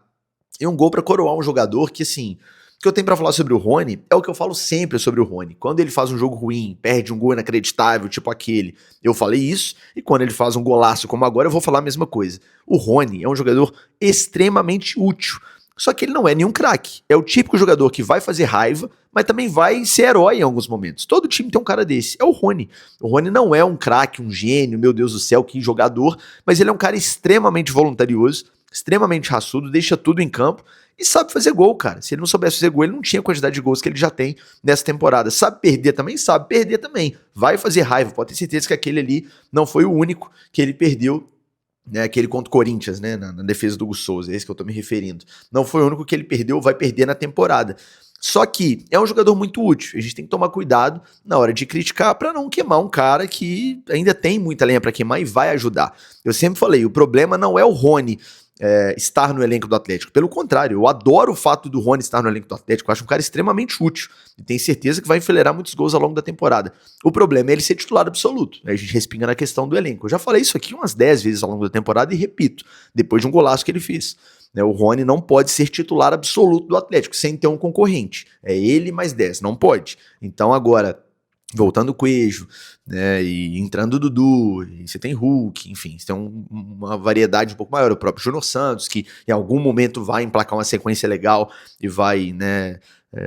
E um gol pra coroar um jogador que, assim, o que eu tenho pra falar sobre o Rony é o que eu falo sempre sobre o Rony. Quando ele faz um jogo ruim, perde um gol inacreditável, tipo aquele, eu falei isso, e quando ele faz um golaço como agora, eu vou falar a mesma coisa. O Rony é um jogador extremamente útil, só que ele não é nenhum craque. É o típico jogador que vai fazer raiva, mas também vai ser herói em alguns momentos. Todo time tem um cara desse. É o Rony. O Rony não é um craque, um gênio, meu Deus do céu, que jogador, mas ele é um cara extremamente voluntarioso, extremamente raçudo, deixa tudo em campo e sabe fazer gol, cara. Se ele não soubesse fazer gol, ele não tinha a quantidade de gols que ele já tem nessa temporada. Sabe perder também? Sabe perder também. Vai fazer raiva. Pode ter certeza que aquele ali não foi o único que ele perdeu, né, aquele contra o Corinthians, né, na defesa do Hugo Souza, é esse que eu tô me referindo. Não foi o único que ele perdeu, vai perder na temporada. Só que é um jogador muito útil. A gente tem que tomar cuidado na hora de criticar para não queimar um cara que ainda tem muita lenha para queimar e vai ajudar. Eu sempre falei, o problema não é o Rony estar no elenco do Atlético. Pelo contrário, eu adoro o fato do Rony estar no elenco do Atlético. Eu acho um cara extremamente útil e tenho certeza que vai enfileirar muitos gols ao longo da temporada. O problema é ele ser titular absoluto. Aí a gente respinga na questão do elenco. Eu já falei isso aqui umas 10 vezes ao longo da temporada e repito, depois de um golaço que ele fez. O Rony não pode ser titular absoluto do Atlético sem ter um concorrente. É ele mais 10, não pode. Então agora, voltando o Coelho, né, e entrando o Dudu, e você tem Hulk, enfim, você tem uma variedade um pouco maior, o próprio Júnior Santos, que em algum momento vai emplacar uma sequência legal e vai, né,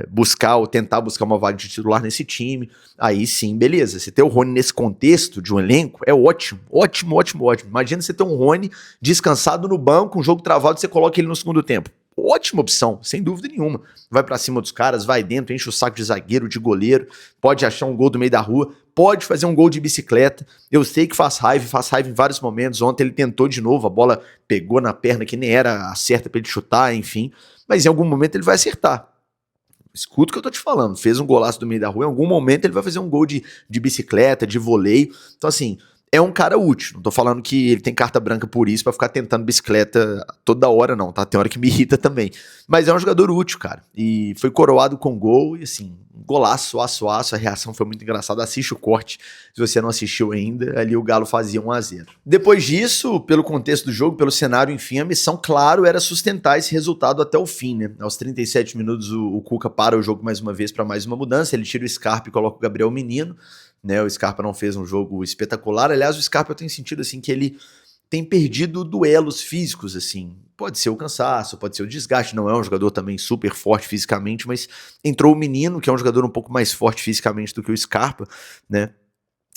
buscar ou tentar buscar uma vaga de titular nesse time, aí sim, beleza. Você ter o Rony nesse contexto de um elenco é ótimo, ótimo, ótimo, ótimo. Imagina você ter um Rony descansado no banco, um jogo travado, você coloca ele no segundo tempo. Ótima opção, sem dúvida nenhuma. Vai pra cima dos caras, vai dentro, enche o saco de zagueiro, de goleiro, pode achar um gol do meio da rua, pode fazer um gol de bicicleta. Eu sei que faz raiva em vários momentos. Ontem ele tentou de novo, a bola pegou na perna que nem era a certa pra ele chutar, enfim. Mas em algum momento ele vai acertar. Escuta o que eu tô te falando. Fez um golaço do meio da rua, em algum momento ele vai fazer um gol de bicicleta, de voleio. Então, assim, é um cara útil. Não tô falando que ele tem carta branca por isso, pra ficar tentando bicicleta toda hora, não, tá? Tem hora que me irrita também. Mas é um jogador útil, cara. E foi coroado com gol e, assim, golaço, aço. A reação foi muito engraçada. Assiste o corte, se você não assistiu ainda. Ali o Galo fazia 1-0. Depois disso, pelo contexto do jogo, pelo cenário, enfim, a missão, claro, era sustentar esse resultado até o fim, né? Aos 37 minutos, o Cuca para o jogo mais uma vez para mais uma mudança. Ele tira o Scarpa e coloca o Gabriel Menino, né? O Scarpa não fez um jogo espetacular. Aliás, o Scarpa eu tenho sentido assim que ele tem perdido duelos físicos, assim. Pode ser o cansaço, pode ser o desgaste, não é um jogador também super forte fisicamente, mas entrou o Menino, que é um jogador um pouco mais forte fisicamente do que o Scarpa, né?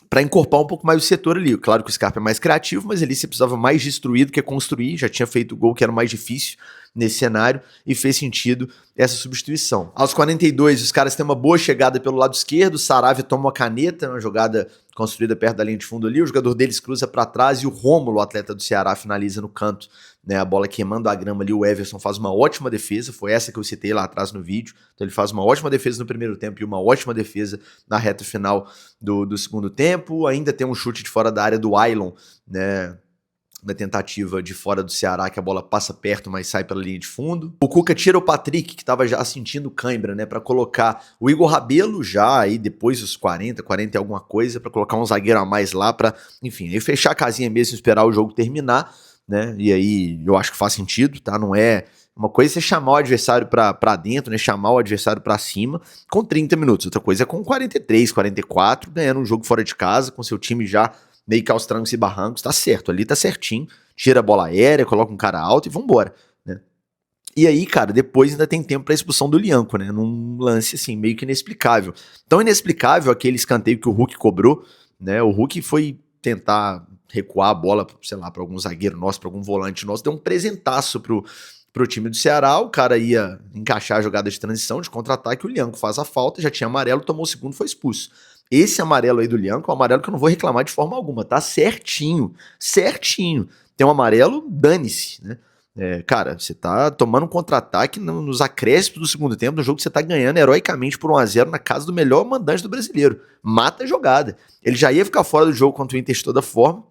Para encorpar um pouco mais o setor ali. Claro que o Scarpa é mais criativo, mas ali você precisava mais destruir do que construir, já tinha feito o gol que era o mais difícil nesse cenário e fez sentido essa substituição. Aos 42, os caras têm uma boa chegada pelo lado esquerdo, o Saravia toma uma caneta, uma jogada construída perto da linha de fundo ali, o jogador deles cruza para trás e o Rômulo, o atleta do Ceará, finaliza no canto, né, a bola queimando a grama ali, o Everson faz uma ótima defesa, foi essa que eu citei lá atrás no vídeo, então ele faz uma ótima defesa no primeiro tempo e uma ótima defesa na reta final do segundo tempo, ainda tem um chute de fora da área do Ailon, né, na tentativa de fora do Ceará, que a bola passa perto, mas sai pela linha de fundo. O Cuca tira o Patrick, que estava já sentindo cãibra, né, para colocar o Igor Rabelo já aí depois dos 40 e alguma coisa, para colocar um zagueiro a mais lá para, enfim, aí fechar a casinha mesmo e esperar o jogo terminar, né? E aí eu acho que faz sentido, tá? Não é uma coisa é você chamar o adversário pra dentro, né? Chamar o adversário pra cima com 30 minutos. Outra coisa é com 43, 44, ganhando um jogo fora de casa, com seu time já meio que aos trancos e barrancos, tá certo, ali tá certinho, tira a bola aérea, coloca um cara alto e vambora, né? E aí, cara, depois ainda tem tempo pra expulsão do Lianco, né? Num lance, assim, meio que inexplicável. Tão inexplicável aquele escanteio que o Hulk cobrou, né? O Hulk foi tentar recuar a bola, sei lá, pra algum zagueiro nosso, pra algum volante nosso, deu um presentaço pro time do Ceará, o cara ia encaixar a jogada de transição, de contra-ataque, o Lianco faz a falta, já tinha amarelo, tomou o segundo, foi expulso. esse amarelo aí do Lianco é um amarelo que eu não vou reclamar de forma alguma, tá certinho, certinho. Tem um amarelo, dane-se, né? Cara, você tá tomando um contra-ataque nos acréscimos do segundo tempo, no jogo que você tá ganhando heroicamente por 1-0 na casa do melhor mandante do brasileiro. Mata a jogada. Ele já ia ficar fora do jogo contra o Inter de toda forma,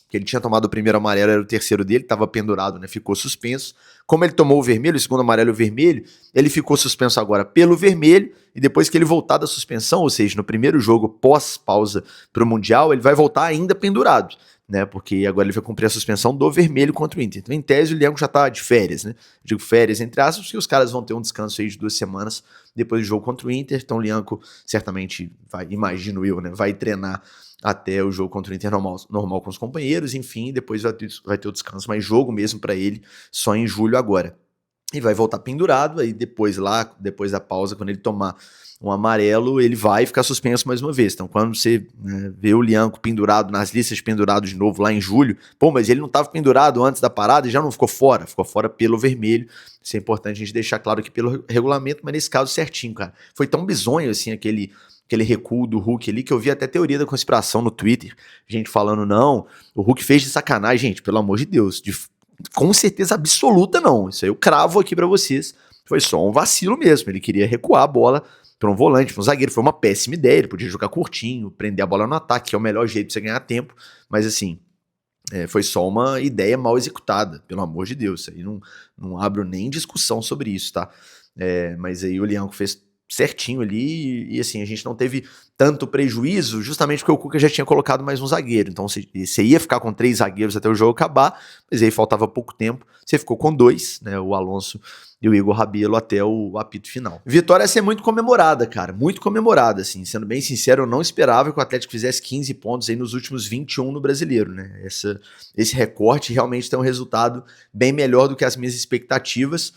que ele tinha tomado o primeiro amarelo, era o terceiro dele, estava pendurado, né? Ficou suspenso. Como ele tomou o vermelho, o segundo amarelo e o vermelho, ele ficou suspenso agora pelo vermelho, e depois que ele voltar da suspensão, ou seja, no primeiro jogo pós-pausa pro Mundial, ele vai voltar ainda pendurado, né? Porque agora ele vai cumprir a suspensão do vermelho contra o Inter. Então, em tese, o Lianco já tá de férias, né? Digo férias, entre aspas, porque os caras vão ter um descanso aí de 2 semanas depois do jogo contra o Inter. Então, o Lianco certamente vai, imagino eu, né? Vai treinar até o jogo contra o Inter normal com os companheiros, enfim, depois vai ter o descanso, mas jogo mesmo para ele só em julho agora. E vai voltar pendurado, aí depois da pausa, quando ele tomar um amarelo, ele vai ficar suspenso mais uma vez. Então, quando você vê o Lianco pendurado nas listas, pendurado de novo lá em julho, mas ele não estava pendurado antes da parada e já não ficou fora pelo vermelho. Isso é importante a gente deixar claro aqui pelo regulamento, mas nesse caso certinho, cara. Foi tão bizonho assim aquele recuo do Hulk ali, que eu vi até teoria da conspiração no Twitter, gente falando, não, o Hulk fez de sacanagem, gente, pelo amor de Deus, com certeza absoluta não, isso aí eu cravo aqui pra vocês, foi só um vacilo mesmo, ele queria recuar a bola pra um volante, pra um zagueiro, foi uma péssima ideia, ele podia jogar curtinho, prender a bola no ataque, que é o melhor jeito de você ganhar tempo, mas assim, foi só uma ideia mal executada, pelo amor de Deus, isso aí não abro nem discussão sobre isso, tá? Mas aí o Lianco fez certinho ali, e assim, a gente não teve tanto prejuízo, justamente porque o Cuca já tinha colocado mais um zagueiro, então você ia ficar com 3 zagueiros até o jogo acabar, mas aí faltava pouco tempo, você ficou com 2, né, o Alonso e o Igor Rabelo até o apito final. Vitória a ser muito comemorada, cara, muito comemorada, assim, sendo bem sincero, eu não esperava que o Atlético fizesse 15 pontos aí nos últimos 21 no Brasileiro, né, esse recorte realmente tem um resultado bem melhor do que as minhas expectativas,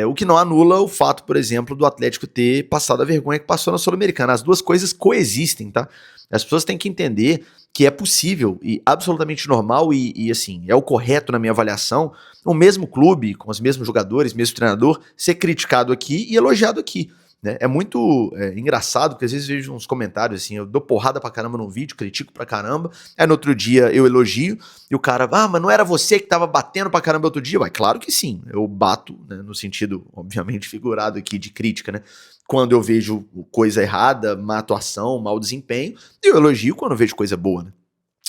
o que não anula o fato, por exemplo, do Atlético ter passado a vergonha que passou na Sul-Americana. As duas coisas coexistem, tá? As pessoas têm que entender que é possível e absolutamente normal e assim, é o correto na minha avaliação, o mesmo clube, com os mesmos jogadores, mesmo treinador, ser criticado aqui e elogiado aqui. Né? É muito engraçado, porque às vezes eu vejo uns comentários assim, eu dou porrada pra caramba num vídeo, critico pra caramba, aí no outro dia eu elogio, e o cara, mas não era você que tava batendo pra caramba outro dia? Ué, claro que sim, eu bato, né, no sentido, obviamente, figurado aqui de crítica, né? Quando eu vejo coisa errada, má atuação, mau desempenho, e eu elogio quando eu vejo coisa boa, né?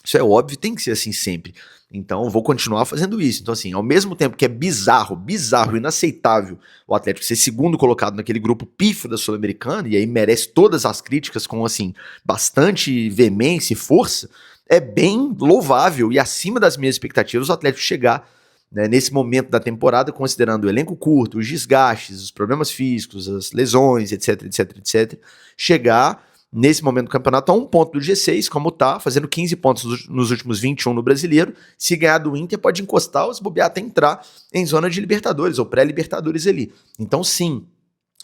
Isso é óbvio, tem que ser assim sempre. Então, eu vou continuar fazendo isso. Então, assim, ao mesmo tempo que é bizarro, inaceitável o Atlético ser segundo colocado naquele grupo pífio da Sul-Americana, e aí merece todas as críticas com, assim, bastante veemência e força, é bem louvável e acima das minhas expectativas o Atlético chegar, né, nesse momento da temporada, considerando o elenco curto, os desgastes, os problemas físicos, as lesões, etc, etc, etc, chegar nesse momento do campeonato a 1 ponto do G6, como tá, fazendo 15 pontos nos últimos 21 no Brasileiro. Se ganhar do Inter, pode encostar ou se bobear até entrar em zona de Libertadores, ou pré-Libertadores ali. Então, sim,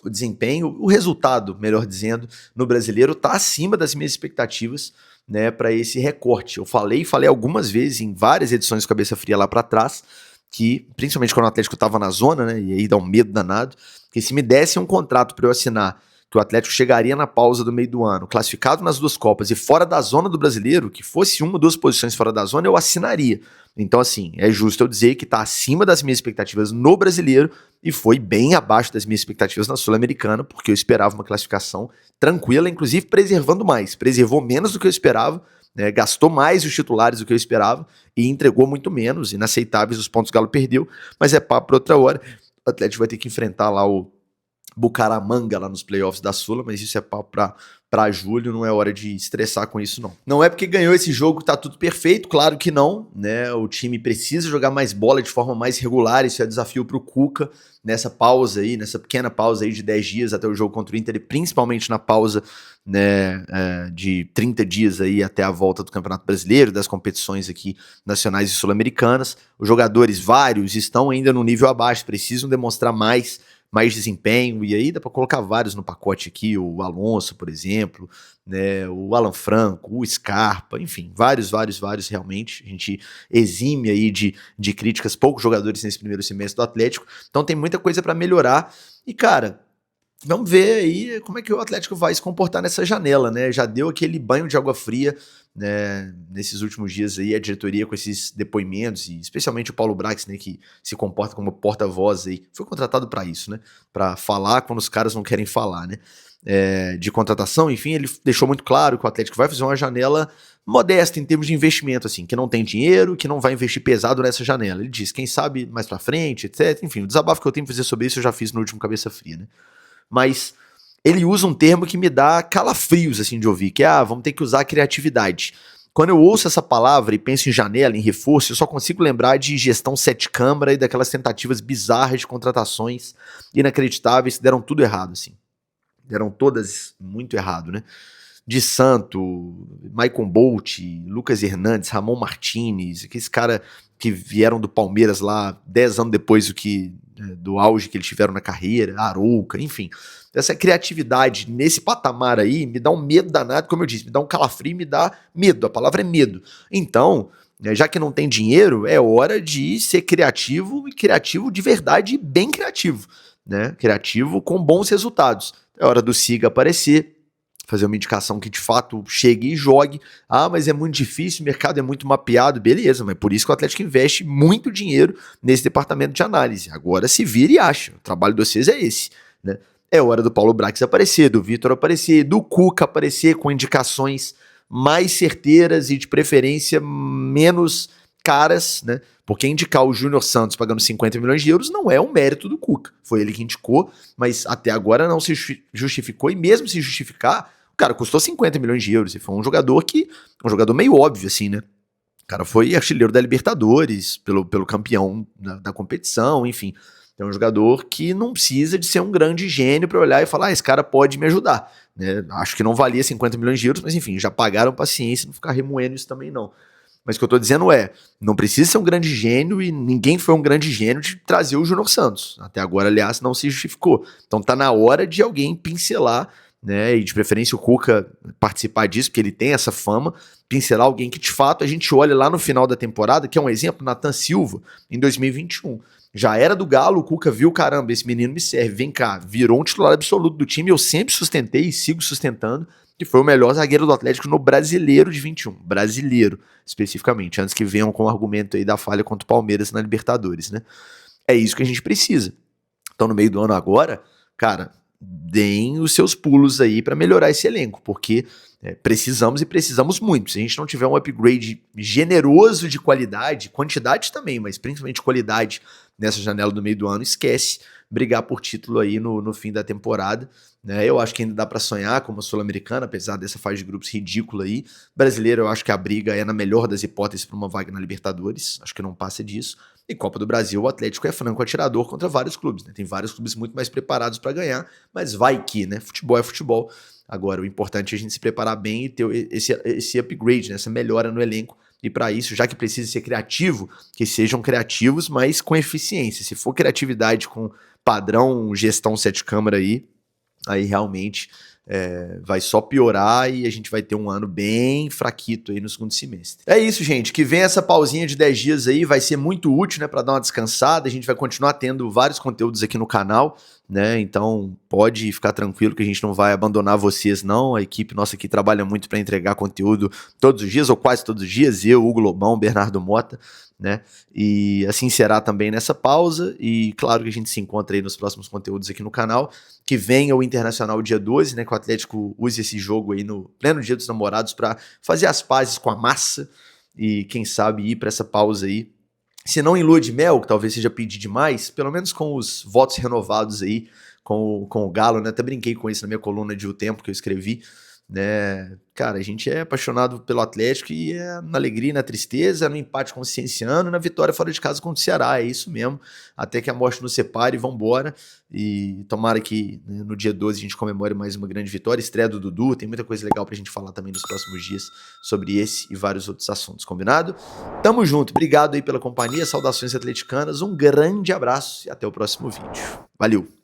o desempenho, o resultado, melhor dizendo, no Brasileiro tá acima das minhas expectativas, né, para esse recorte. Eu falei algumas vezes em várias edições do Cabeça Fria lá para trás, que, principalmente quando o Atlético tava na zona, né, e aí dá um medo danado, que se me desse um contrato para eu assinar que o Atlético chegaria na pausa do meio do ano, classificado nas 2 Copas e fora da zona do Brasileiro, que fosse 1 ou 2 posições fora da zona, eu assinaria. Então, assim, é justo eu dizer que está acima das minhas expectativas no Brasileiro e foi bem abaixo das minhas expectativas na Sul-Americana, porque eu esperava uma classificação tranquila, inclusive preservou menos do que eu esperava, né, gastou mais os titulares do que eu esperava e entregou muito menos, inaceitáveis os pontos que o Galo perdeu, mas é papo para outra hora. O Atlético vai ter que enfrentar lá o Bucaramanga lá nos playoffs da Sula, mas isso é papo pra julho, não é hora de estressar com isso não. Não é porque ganhou esse jogo que tá tudo perfeito, claro que não, né? O time precisa jogar mais bola de forma mais regular, isso é desafio pro Cuca nessa pausa aí, nessa pequena pausa aí de 10 dias até o jogo contra o Inter e principalmente na pausa, né, de 30 dias aí até a volta do Campeonato Brasileiro, das competições aqui nacionais e sul-americanas. Os jogadores, vários, estão ainda no nível abaixo, precisam demonstrar mais desempenho, e aí dá para colocar vários no pacote aqui, o Alonso, por exemplo, né, o Alan Franco, o Scarpa, enfim, vários realmente, a gente exime aí de críticas, poucos jogadores nesse primeiro semestre do Atlético, então tem muita coisa para melhorar, e cara, vamos ver aí como é que o Atlético vai se comportar nessa janela, né? Já deu aquele banho de água fria, né, nesses últimos dias aí, a diretoria com esses depoimentos, e especialmente o Paulo Brax, né, que se comporta como porta-voz aí, foi contratado para isso, né? Para falar quando os caras não querem falar, né? De contratação, enfim, ele deixou muito claro que o Atlético vai fazer uma janela modesta em termos de investimento, assim, que não tem dinheiro, que não vai investir pesado nessa janela. Ele diz, quem sabe mais pra frente, etc. Enfim, o desabafo que eu tenho pra fazer sobre isso eu já fiz no último Cabeça Fria, né? Mas ele usa um termo que me dá calafrios, assim, de ouvir, que é, vamos ter que usar a criatividade. Quando eu ouço essa palavra e penso em janela, em reforço, eu só consigo lembrar de gestão sete câmara e daquelas tentativas bizarras de contratações inacreditáveis que deram tudo errado, assim. Deram todas muito errado, né? De Santo, Maicon Bolt, Lucas Hernandes, Ramon Martinez, aqueles caras que vieram do Palmeiras lá 10 anos depois do auge que eles tiveram na carreira, Arouca, enfim. Essa criatividade nesse patamar aí me dá um medo danado, como eu disse, me dá um calafrio, me dá medo, a palavra é medo. Então, já que não tem dinheiro, é hora de ser criativo, e criativo de verdade, bem criativo, né? Criativo com bons resultados. É hora do Siga aparecer, fazer uma indicação que de fato chegue e jogue. Mas é muito difícil, o mercado é muito mapeado, beleza, mas por isso que o Atlético investe muito dinheiro nesse departamento de análise. Agora se vira e acha, o trabalho de vocês é esse, né? É hora do Paulo Brax aparecer, do Vitor aparecer, do Cuca aparecer com indicações mais certeiras e de preferência menos caras, né? Porque indicar o Júnior Santos pagando 50 milhões de euros não é um mérito do Cuca. Foi ele que indicou, mas até agora não se justificou, e mesmo se justificar, o cara custou 50 milhões de euros, e foi um jogador meio óbvio, assim, né? O cara foi artilheiro da Libertadores, pelo campeão da competição, enfim. É um jogador que não precisa de ser um grande gênio para olhar e falar, esse cara pode me ajudar, né? Acho que não valia 50 milhões de euros, mas enfim, já pagaram paciência, não ficar remoendo isso também não. Mas o que eu tô dizendo não precisa ser um grande gênio, e ninguém foi um grande gênio de trazer o Júnior Santos. Até agora, aliás, não se justificou. Então tá na hora de alguém pincelar, né, e de preferência o Cuca participar disso, porque ele tem essa fama, pincelar alguém que de fato a gente olha lá no final da temporada, que é um exemplo, Nathan Silva, em 2021. Já era do Galo, o Cuca viu, caramba, esse menino me serve, vem cá, virou um titular absoluto do time, eu sempre sustentei e sigo sustentando, que foi o melhor zagueiro do Atlético no Brasileiro de 21. Brasileiro, especificamente, antes que venham com o argumento aí da falha contra o Palmeiras na Libertadores, né? É isso que a gente precisa. Então, no meio do ano agora, cara, deem os seus pulos aí para melhorar esse elenco, porque precisamos, e precisamos muito. Se a gente não tiver um upgrade generoso de qualidade, quantidade também, mas principalmente qualidade nessa janela do meio do ano, esquece brigar por título aí no fim da temporada, né? Eu acho que ainda dá para sonhar como a Sul-Americana, apesar dessa fase de grupos ridícula aí. Brasileiro, eu acho que a briga é na melhor das hipóteses para uma vaga na Libertadores, acho que não passa disso. E Copa do Brasil, o Atlético é franco atirador contra vários clubes, né? Tem vários clubes muito mais preparados para ganhar, mas vai que, né? Futebol é futebol. Agora, o importante é a gente se preparar bem e ter esse upgrade, né? Essa melhora no elenco. E para isso, já que precisa ser criativo, que sejam criativos, mas com eficiência. Se for criatividade com padrão gestão sete câmara aí realmente vai só piorar, e a gente vai ter um ano bem fraquito aí no segundo semestre. É isso, gente, que vem essa pausinha de 10 dias aí, vai ser muito útil, né, para dar uma descansada. A gente vai continuar tendo vários conteúdos aqui no canal, né, então pode ficar tranquilo que a gente não vai abandonar vocês não. A equipe nossa aqui trabalha muito para entregar conteúdo todos os dias, ou quase todos os dias, eu, Hugo Lobão, Bernardo Mota, né? E assim será também nessa pausa, e claro que a gente se encontra aí nos próximos conteúdos aqui no canal. Que venha o Internacional dia 12, né, que o Atlético use esse jogo aí no pleno dia dos namorados para fazer as pazes com a massa, e quem sabe ir para essa pausa aí, se não em lua de mel, que talvez seja pedir demais, pelo menos com os votos renovados aí com o Galo, né? Até brinquei com isso na minha coluna de O Tempo que eu escrevi, né? Cara, a gente é apaixonado pelo Atlético, e é na alegria e na tristeza, no empate com o Cienciano, na vitória fora de casa contra o Ceará, é isso mesmo, até que a morte nos separe, e vambora, e tomara que, né, no dia 12 a gente comemore mais uma grande vitória, estreia do Dudu, tem muita coisa legal pra gente falar também nos próximos dias sobre esse e vários outros assuntos, combinado? Tamo junto, obrigado aí pela companhia, saudações atleticanas, um grande abraço e até o próximo vídeo. Valeu!